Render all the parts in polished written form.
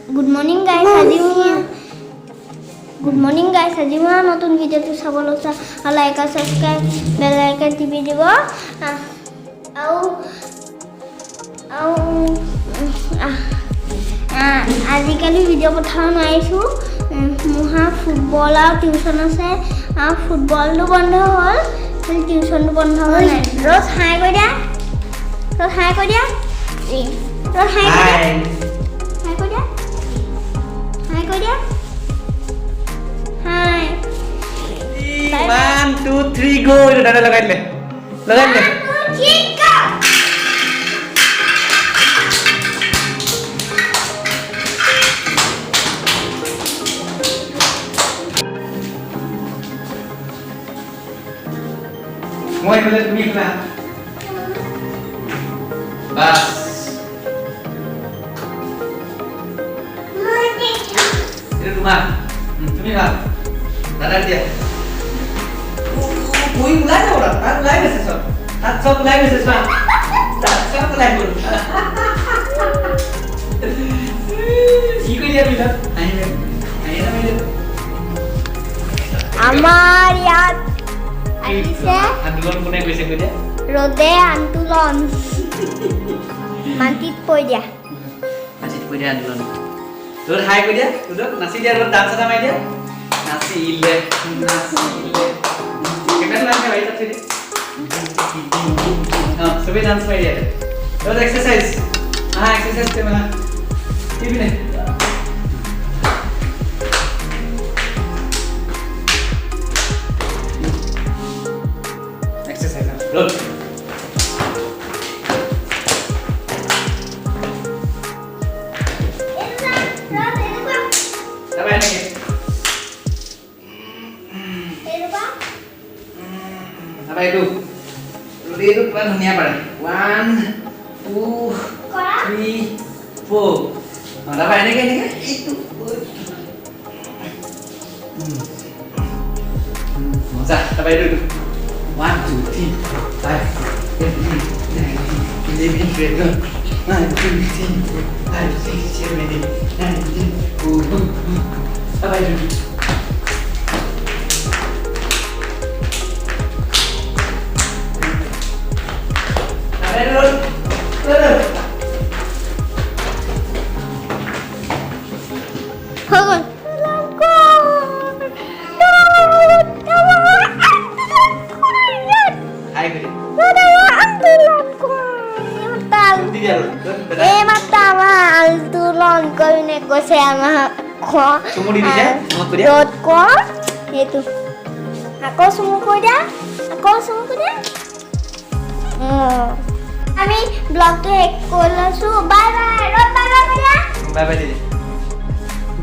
Good morning guys, Good morning guys, আজি মই নতুন ভিডিওটো চাব লৈছা লাইক আৰু সাবস্ক্ৰাইব বেল আইকন টিপি দিব আজিকালি ভিডিও পঠাব নোৱাৰিছো মহা ফুটবল আৰু টিউচন আছে আৰু ফুটবলটো বন্ধ হ'ল টিউচনটো বন্ধ হোৱা নাই ৰজ হাই কৈ দিয়া ৰজ হাই কৈ দিয়া ৰজ হাই কৈ দিয়া হাই কৈ দিয়া হাই 1 2 3 go itu dah lagain le Mau boleh demi lah. Bas. Ini rumah. Demi lah. Dadah dia. Koई mulai na orang. Tak mulai mesti sob. Tak sob mulai mesti sob. Tak sob mulai dulu. Ikut dia bila. Ayo na bila. আমার ইয়াত আহিছে আন্দোলন কোনে কৈছে কৈ দিয়া ৰদে আন্দোলন মাটিত পৰি দিয়া আন্দোলন তোৰ হাই কৈ দিয়া তোৰ নাচি দিয়া তোৰ ডান্স এটা মাৰি দিয়া নাচিলে কেনেকৈ লাগে ভাই তাতে সবে ডান্স মাৰি দিয়া তোৰ এক্সাৰসাইজ এক্সাৰসাইজ তে মানে টিভি নে Look. Apa ini? Apa itu? Lu itu kan dunia apa? 1 2 3 4. Apa ini kan? Itu. Masa apa itu? 1 2 3 5 11 12 1 2 3 5 6 7 8 9 10 apa itu apa itu Hogan আন্দোলন কৰিনে কৈছে আমাৰ চুমুৰি দিয়া ৰদ কৰ এইটো আকৌ চুমু কৈ দিয়া আমি ব্লগটো শেষ কৰি লৈছো বাই বাই ৰদ বাই বাই কৈ দিয়া বাই বাই দিদি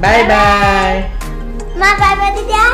বাই বাই মা বাই বাই দি দিয়া